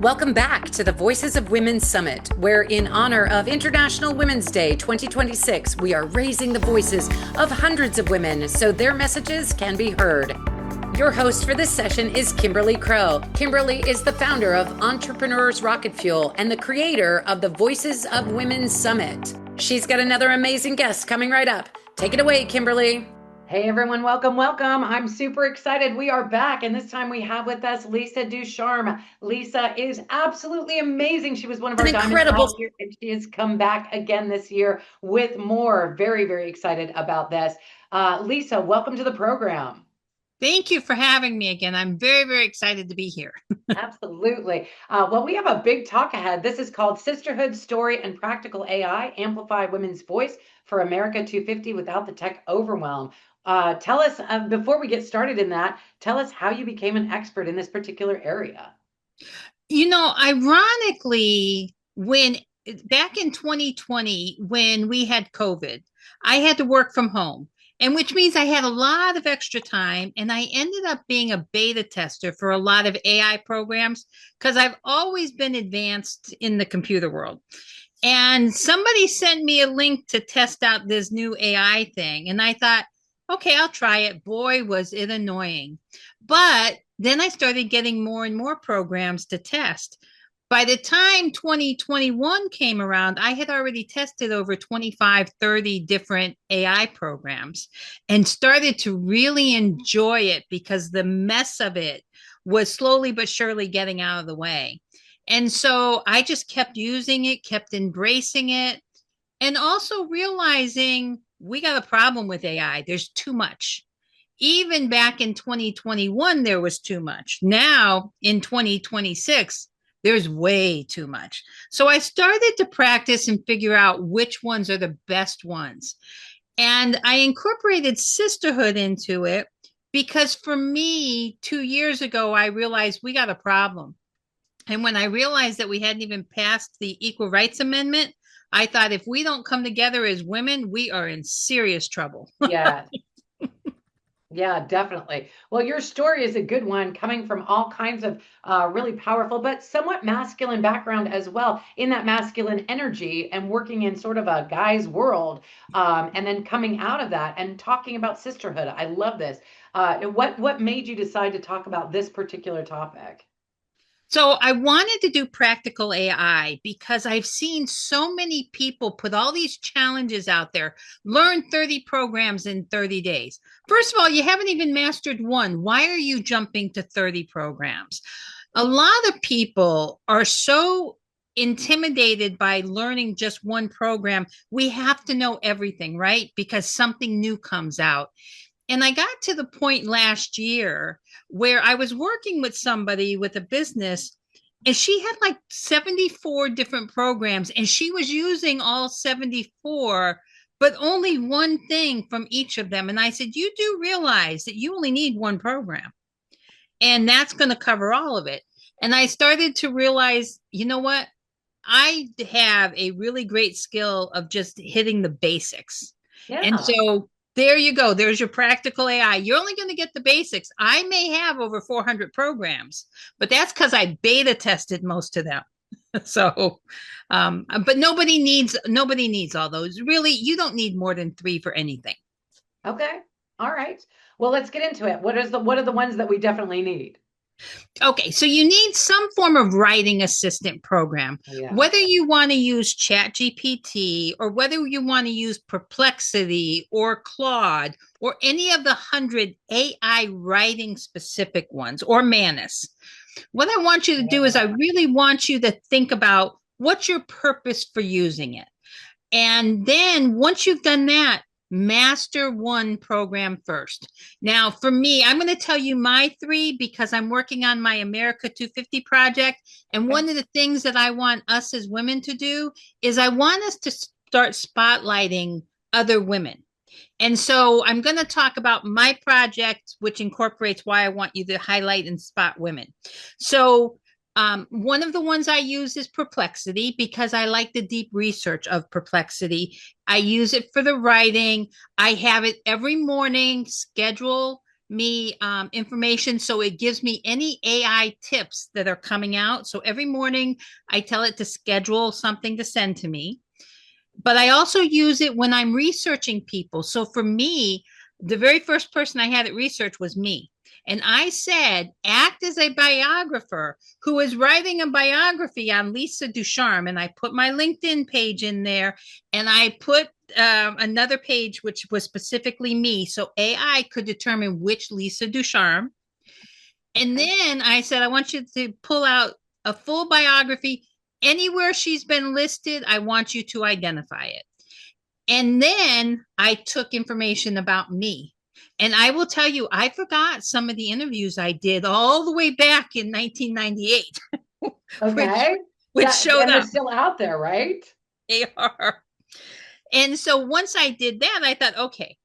Welcome back to the Voices of Women Summit, where in honor of International Women's Day 2026, we are raising the voices of hundreds of women so their messages can be heard. Your host for this session is Kimberly Crow. Kimberly is the founder of Entrepreneurs Rocket Fuel and the creator of the Voices of Women Summit. She's got another amazing guest coming right up. Take it away, Kimberly. Hey everyone, welcome. I'm super excited. We are back, and this time we have with us Lisa Ducharme. Lisa is absolutely amazing. She was one of our diamonds last year, and she has come back again this year with more. Very, very excited about this. Lisa, welcome to the program. Thank you for having me again. I'm very, very excited to be here. Absolutely. Well, we have a big talk ahead. This is called Sisterhood, Story, and Practical AI, Amplify Women's Voice for America 250 Without the Tech Overwhelm. Tell us, before we get started in that, tell us how you became an expert in this particular area. Ironically, when back in 2020, when we had COVID, I had to work from home, and which means I had a lot of extra time, and I ended up being a beta tester for a lot of AI programs because I've always been advanced in the computer world. And somebody sent me a link to test out this new AI thing, and I thought, okay, I'll try it. Boy, was it annoying. But then I started getting more and more programs to test. By the time 2021 came around, I had already tested over 25, 30 different AI programs and started to really enjoy it because the mess of it was slowly but surely getting out of the way. And so I just kept using it, kept embracing it, and also realizing we got a problem with AI. There's too much. Even back in 2021, there was too much. Now in 2026, there's way too much. So I started to practice and figure out which ones are the best ones. And I incorporated sisterhood into it because for me, 2 years ago, I realized we got a problem. And when I realized that we hadn't even passed the Equal Rights Amendment, I thought if we don't come together as women, we are in serious trouble. Yeah. Yeah, definitely. Well, your story is a good one, coming from all kinds of really powerful, but somewhat masculine background as well, in that masculine energy and working in sort of a guy's world, and then coming out of that and talking about sisterhood. I love this. What made you decide to talk about this particular topic? So I wanted to do practical AI because I've seen so many people put all these challenges out there. Learn 30 programs in 30 days. First of all, you haven't even mastered one. Why are you jumping to 30 programs? A lot of people are so intimidated by learning just one program. We have to know everything, right? Because something new comes out. And I got to the point last year where I was working with somebody with a business, and she had like 74 different programs, and she was using all 74, but only one thing from each of them. And I said, you do realize that you only need one program, and that's going to cover all of it. And I started to realize, you know what? I have a really great skill of just hitting the basics. Yeah. And so there you go. There's your practical AI. You're only going to get the basics. I may have over 400 programs, but that's because I beta tested most of them. So, but nobody needs all those. Really, you don't need more than 3 for anything. Okay. All right. Well, let's get into it. What are the ones that we definitely need? Okay, so you need some form of writing assistant program. Yeah. Whether you want to use ChatGPT or whether you want to use Perplexity or Claude or any of the 100 AI writing specific ones or Manus. What I want you to do is I really want you to think about what's your purpose for using it. And then once you've done that, master one program first. Now, for me, I'm going to tell you my 3 because I'm working on my America 250 project. And one of the things that I want us as women to do is I want us to start spotlighting other women. And so I'm going to talk about my project, which incorporates why I want you to highlight and spot women. So one of the ones I use is Perplexity because I like the deep research of Perplexity. I use it for the writing. I have it every morning schedule me information. So it gives me any AI tips that are coming out. So every morning I tell it to schedule something to send to me. But I also use it when I'm researching people. So for me, the very first person I had at research was me. And I said, act as a biographer who is writing a biography on Lisa Ducharme. And I put my LinkedIn page in there and I put another page, which was specifically me. So AI could determine which Lisa Ducharme. And then I said, I want you to pull out a full biography. Anywhere she's been listed, I want you to identify it. And then I took information about me. And I will tell you, I forgot some of the interviews I did all the way back in 1998, Okay. which showed and they're up. still out there, right? They are. And so once I did that, I thought, okay,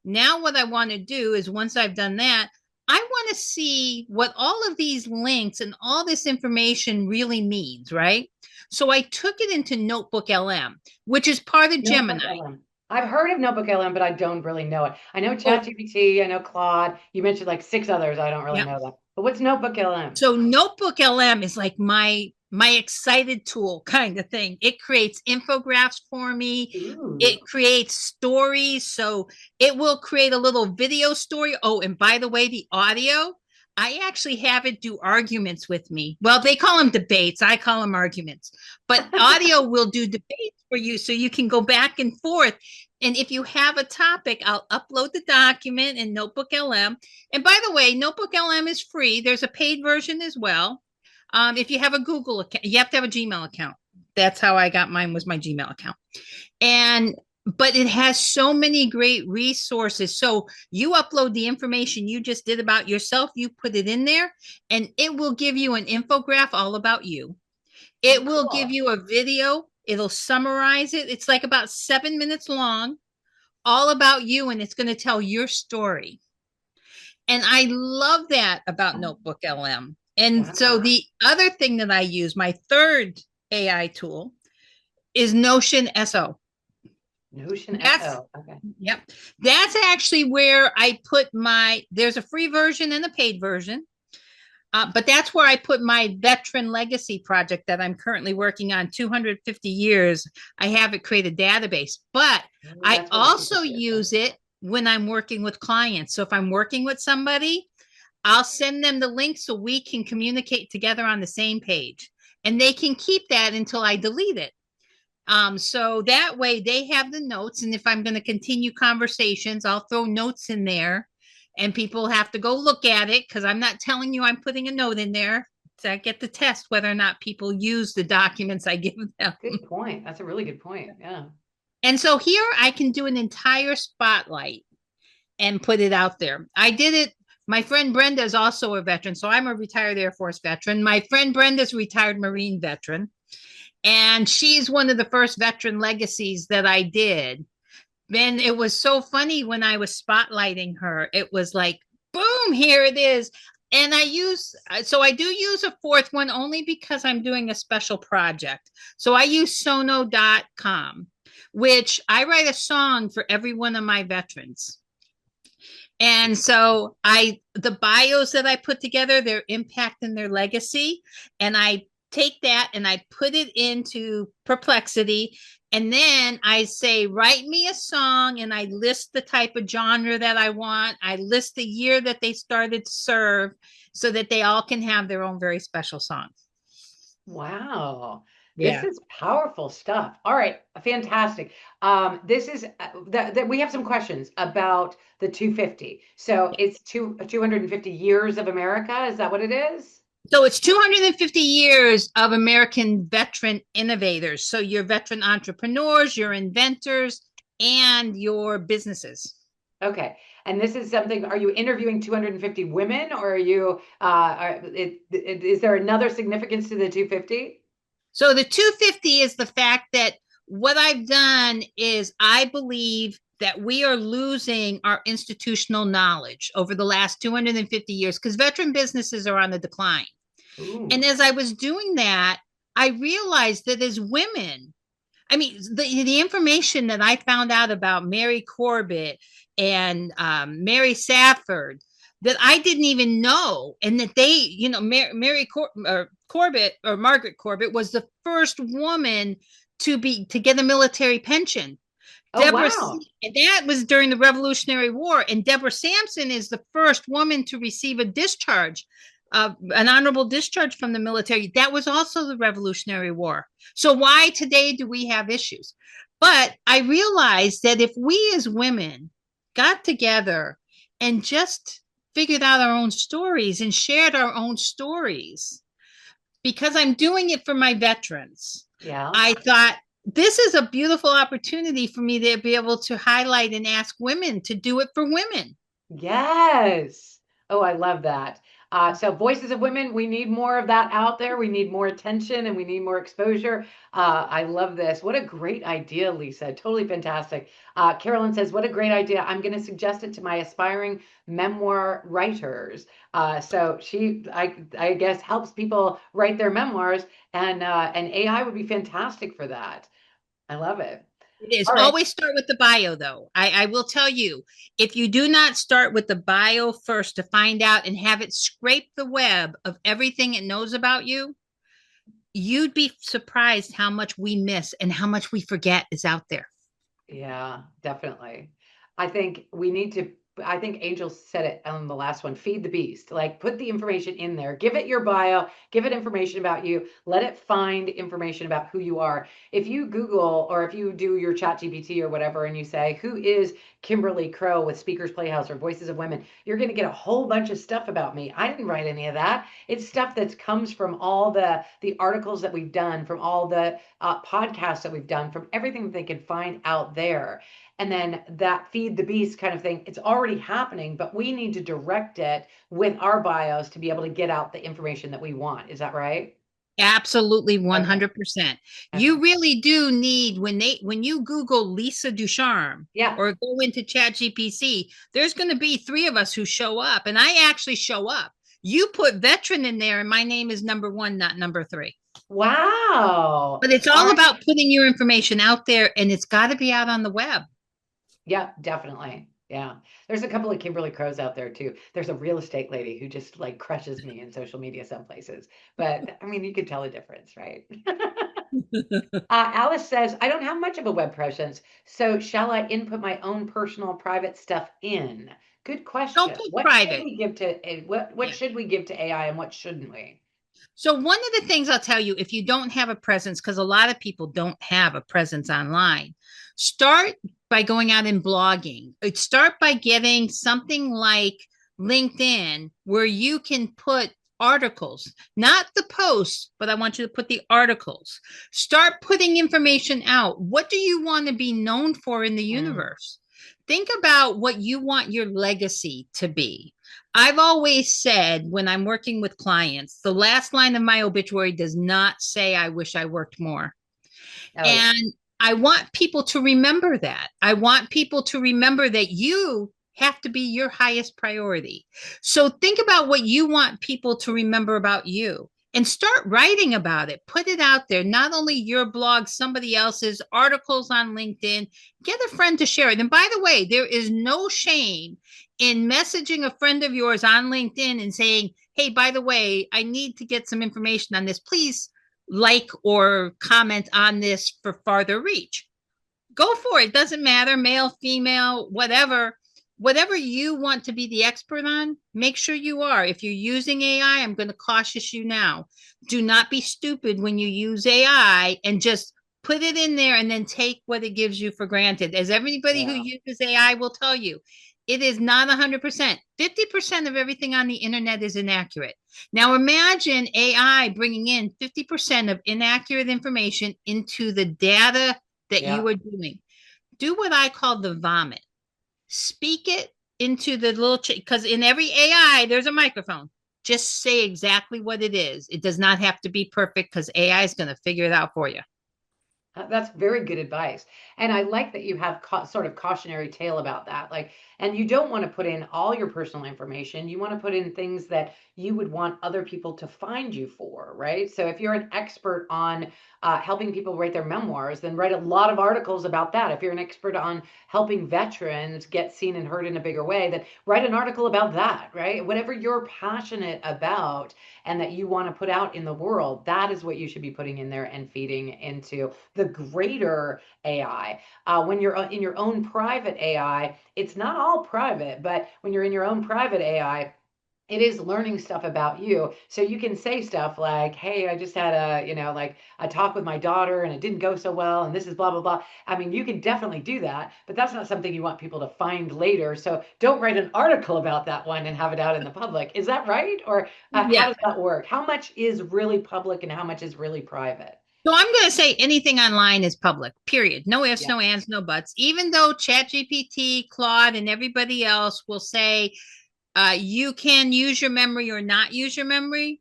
now what I want to do is once I've done that, I want to see what all of these links and all this information really means, right? So I took it into Notebook LM, which is part of Notebook Gemini. LM. I've heard of Notebook LM, but I don't really know it. I know Oh, ChatGPT, I know Claude. You mentioned like six others. I don't really yeah. know them. But what's Notebook LM? So Notebook LM is like my excited tool kind of thing. It creates infographics for me. Ooh. It creates stories. So it will create a little video story. Oh, and by the way, the audio, I actually have it do arguments with me. Well, they call them debates. I call them arguments. But audio will do debates for you so you can go back and forth. And if you have a topic, I'll upload the document in Notebook LM. And by the way, Notebook LM is free. There's a paid version as well. If you have a Google account, you have to have a Gmail account. That's how I got mine, was my Gmail account. And but it has so many great resources. So you upload the information you just did about yourself, you put it in there, and it will give you an infographic all about you. Oh, It will give cool. you a video. It'll summarize it. It's like about 7 minutes long, all about you, and it's going to tell your story. And I love that about Notebook LM. And so Wow. the other thing that I use, my third AI tool, is Notion SO. Notion That's SO. Okay. Yep. That's actually where I put there's a free version and a paid version. But that's where I put my veteran legacy project that I'm currently working on, 250 years. I have it create a database, but Oh, I that's really super also good. use it when I'm working with clients. So if I'm working with somebody, I'll send them the link so we can communicate together on the same page. And they can keep that until I delete it. So that way they have the notes. And if I'm going to continue conversations, I'll throw notes in there and people have to go look at it because I'm not telling you I'm putting a note in there. So I get to test whether or not people use the documents I give them. Good point. That's a really good point. Yeah. And so here I can do an entire spotlight and put it out there. I did it. My friend Brenda is also a veteran. So I'm a retired Air Force veteran. My friend Brenda's a retired Marine veteran. And she's one of the first veteran legacies that I did. And it was so funny when I was spotlighting her. It was like, boom, here it is. And I do use a fourth one only because I'm doing a special project. So I use sono.com, which I write a song for every one of my veterans. And so the bios that I put together, their impact and their legacy, and I take that and I put it into Perplexity. And then I say, write me a song, and I list the type of genre that I want. I list the year that they started to serve so that they all can have their own very special song. Wow. This Yeah. is powerful stuff. All right, fantastic. This is that we have some questions about the 250. So it's 250 years of America. Is that what it is? So it's 250 years of American veteran innovators. So your veteran entrepreneurs, your inventors, and your businesses. Okay. And this is something, are you interviewing 250 women or is there another significance to the 250? So the 250 is the fact that what I've done is I believe that we are losing our institutional knowledge over the last 250 years because veteran businesses are on the decline. And Ooh. as I was doing that, I realized that as women, I mean, the information that I found out about Mary Corbett and Mary Safford, that I didn't even know, and that they, Mary Corbett, or Margaret Corbett, was the first woman to get a military pension. Oh, wow. And that was during the Revolutionary War. And Deborah Sampson is the first woman to receive a discharge, an honorable discharge from the military. That was also the Revolutionary War. So why today do we have issues? But I realized that if we as women got together and just figured out our own stories and shared our own stories, because I'm doing it for my veterans, Yeah. I thought this is a beautiful opportunity for me to be able to highlight and ask women to do it for women. Yes. Oh, I love that. So, voices of women, we need more of that out there. We need more attention and we need more exposure. I love this. What a great idea, Lisa. Totally fantastic. Carolyn says, what a great idea. I'm going to suggest it to my aspiring memoir writers. So I guess, helps people write their memoirs, and AI would be fantastic for that. I love it. It is. All right. Always start with the bio, though. I will tell you, if you do not start with the bio first to find out and have it scrape the web of everything it knows about you, you'd be surprised how much we miss and how much we forget is out there. Yeah, definitely. I think we need to, I think Angel said it on the last one, feed the beast. Like, put the information in there. Give it your bio, give it information about you, let it find information about who you are. If you Google, or if you do your chat GPT or whatever, and you say, who is Kimberly Crow with Speakers Playhouse or Voices of Women, you're going to get a whole bunch of stuff about me. I didn't write any of that. It's stuff that comes from all the articles that we've done, from all the podcasts that we've done, from everything that they can find out there. And then that feed the beast kind of thing, it's already happening, but we need to direct it with our bios to be able to get out the information that we want. Is that right? Absolutely Okay. 100%. Okay. You really do need, when you Google Lisa Ducharme Yeah. or go into Chat GPT, there's going to be three of us who show up, and I actually show up. You put veteran in there, and my name is number one, not number three. Wow. But it's All all right. about putting your information out there, and it's got to be out on the web. Yeah, definitely. Yeah. There's a couple of Kimberly Crows out there too. There's a real estate lady who just like crushes me in social media some places. But I mean, you can tell the difference, right? Alice says, I don't have much of a web presence, so shall I input my own personal private stuff in? Good Don't question. put What should private. we give to what Yeah. should we give to AI and what shouldn't we? So one of the things I'll tell you, if you don't have a presence, because a lot of people don't have a presence online, start by going out and blogging. Start by getting something like LinkedIn, where you can put articles, not the posts, but I want you to put the articles. Start putting information out. What do you want to be known for in the Mm, universe? Think about what you want your legacy to be. I've always said, when I'm working with clients, the last line of my obituary does not say, I wish I worked more. oh yeah. And I want people to remember that. I want people to remember that you have to be your highest priority. So think about what you want people to remember about you and start writing about it. Put it out there. Not only your blog, somebody else's, articles on LinkedIn. Get a friend to share it. And by the way, there is no shame in messaging a friend of yours on LinkedIn and saying, hey, by the way, I need to get some information on this. Please like or comment on this for farther reach. Go for it. Doesn't matter, male, female, whatever. Whatever you want to be the expert on, make sure you are. If you're using AI, I'm going to caution you now. Do not be stupid when you use AI and just put it in there and then take what it gives you for granted. As everybody who Yeah. uses AI will tell you, it is not 100%. 50% of everything on the internet is inaccurate. Now imagine AI bringing in 50% of inaccurate information into the data that Yeah. you are doing. Do what I call the vomit. Speak it into the little, because in every AI, there's a microphone. Just say exactly what it is. It does not have to be perfect because AI is going to figure it out for you. That's very good advice. And I like that you have sort of cautionary tale about that. Like, And you don't want to put in all your personal information. You want to put in things that you would want other people to find you for, right? So if you're an expert on helping people write their memoirs, then write a lot of articles about that. If you're an expert on helping veterans get seen and heard in a bigger way, then write an article about that, right? Whatever you're passionate about and that you want to put out in the world, that is what you should be putting in there and feeding into the greater AI. When you're in your own private AI, it's not all private, but when you're in your own private AI, it is learning stuff about you. So you can say stuff like, hey, I just had like a talk with my daughter and it didn't go so well. And this is blah, blah, blah. I mean, you can definitely do that, but that's not something you want people to find later. So don't write an article about that one and have it out in the public. Is that right? Or how Yeah. does that work? How much is really public and how much is really private? So I'm going to say anything online is public, period. No ifs, Yeah. no ands, no buts. Even though ChatGPT, Claude, and everybody else will say you can use your memory or not use your memory,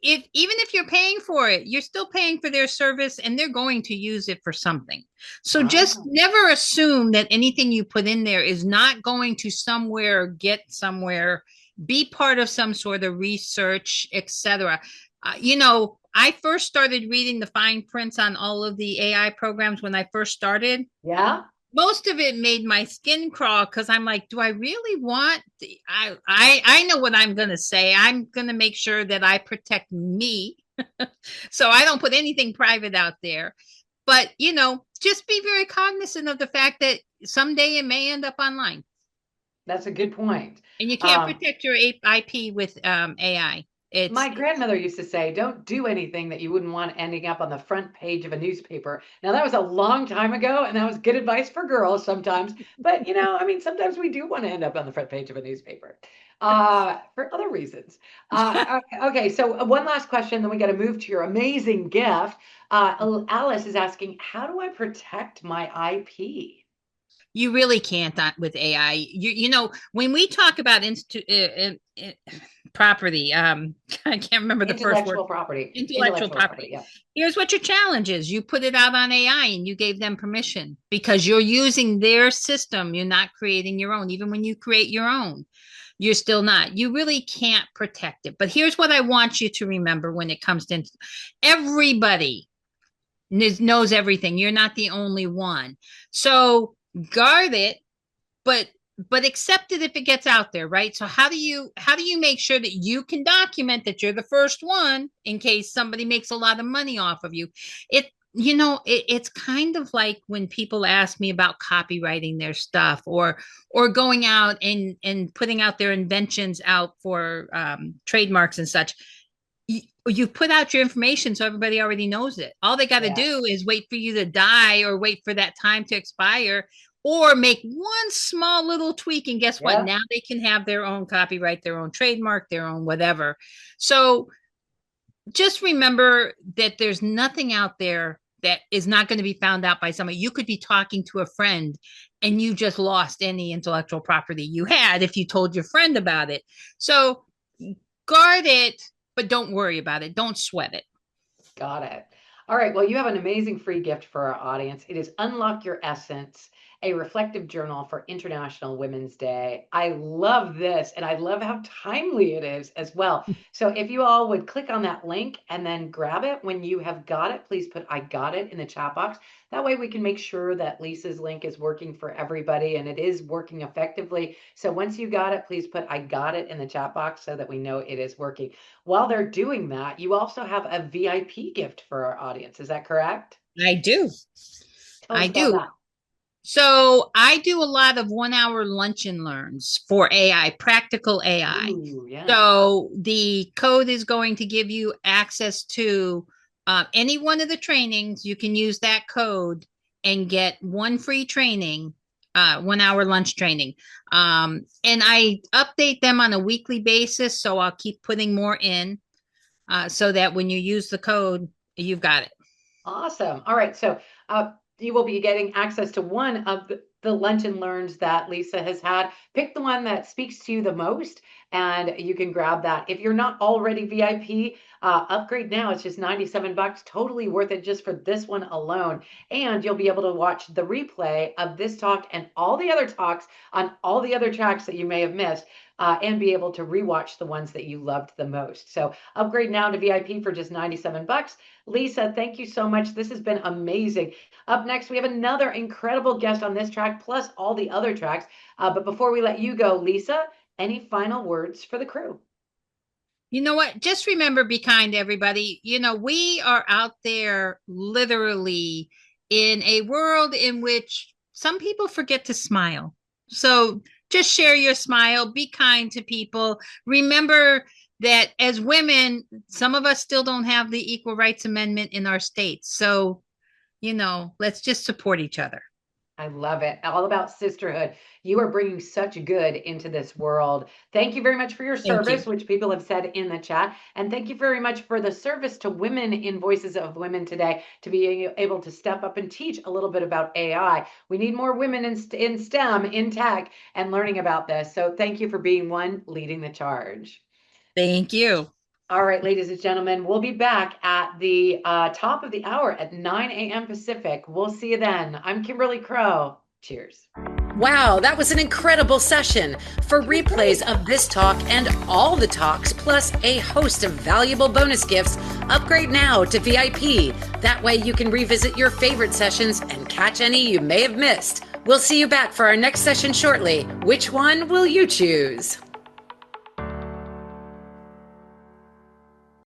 if even if you're paying for it, you're still paying for their service and they're going to use it for something. So just Ah, never assume that anything you put in there is not going to somewhere, get somewhere, be part of some sort of research, etc. I first started reading the fine prints on all of the AI programs when I first started. yeah. Most of it made my skin crawl because I'm like, do I really want I know what I'm gonna say. I'm gonna make sure that I protect me. So I don't put anything private out there. But just be very cognizant of the fact that someday it may end up online. That's a good point. And you can't Um, protect your IP with AI. My It's grandmother used to say, don't do anything that you wouldn't want ending up on the front page of a newspaper. Now, that was a long time ago, and that was good advice for girls sometimes. But, I mean, sometimes we do want to end up on the front page of a newspaper for other reasons. Okay, so one last question, then we got to move to your amazing gift. Alice is asking, how do I protect my IP? You really can't with AI. When we talk about property, I can't remember the first word. Intellectual property. Intellectual Intellectual property, property. yeah. Here's what your challenge is. You put it out on AI and you gave them permission because you're using their system. You're not creating your own. Even when you create your own, you're still not. You really can't protect it. But here's what I want you to remember when it comes to everybody knows everything. You're not the only one. So guard it, but accept it if it gets out there, right? So how do you make sure that you can document that you're the first one in case somebody makes a lot of money off of you? It's kind of like when people ask me about copywriting their stuff or going out and putting out their inventions out for trademarks and such. You put out your information so everybody already knows it. All they got to Yeah. do is wait for you to die or wait for that time to expire or make one small little tweak. And guess what? Yeah. Now they can have their own copyright, their own trademark, their own whatever. So just remember that there's nothing out there that is not going to be found out by somebody. You could be talking to a friend and you just lost any intellectual property you had if you told your friend about it. So guard it, but don't worry about it. Don't sweat it. Got it. All right. Well, you have an amazing free gift for our audience. It is Unlock Your Essence, a reflective journal for International Women's Day. I love this and I love how timely it is as well. So if you all would click on that link and then grab it when you have got it, please put I got it in the chat box. That way we can make sure that Lisa's link is working for everybody and it is working effectively. So once you got it, please put I got it in the chat box so that we know it is working. While they're doing that, you also have a VIP gift for our audience. Is that correct? I do. Tell I us about do. that. So I do a lot of 1 hour lunch and learns for AI, practical AI. Ooh, yeah. So the code is going to give you access to any one of the trainings. You can use that code and get one free training, 1 hour lunch training. And I update them on a weekly basis. So I'll keep putting more in so that when you use the code, you've got it. Awesome. All right. So you will be getting access to one of the lunch and learns that Lisa has had. Pick the one that speaks to you the most, and you can grab that. If you're not already VIP, upgrade now. It's just $97, totally worth it just for this one alone. And you'll be able to watch the replay of this talk and all the other talks on all the other tracks that you may have missed, and be able to rewatch the ones that you loved the most. So upgrade now to VIP for just $97. Lisa, thank you so much. This has been amazing. Up next, we have another incredible guest on this track, plus all the other tracks. But before we let you go, Lisa, any final words for the crew? You know what? Just remember, be kind, everybody. We are out there literally in a world in which some people forget to smile. So just share your smile, be kind to people. Remember that as women, some of us still don't have the Equal Rights Amendment in our states. So, let's just support each other. I love it. All about sisterhood. You are bringing such good into this world. Thank you very much for your service, which people have said in the chat. And thank you very much for the service to women in Voices of Women today, to be able to step up and teach a little bit about AI. We need more women in STEM, in tech, and learning about this. So thank you for being one leading the charge. Thank you. All right, ladies and gentlemen, we'll be back at the top of the hour at 9 a.m. Pacific. We'll see you then. I'm Kimberly Crow. Cheers. Wow, that was an incredible session. For replays of this talk and all the talks, plus a host of valuable bonus gifts, upgrade now to VIP. That way you can revisit your favorite sessions and catch any you may have missed. We'll see you back for our next session shortly. Which one will you choose?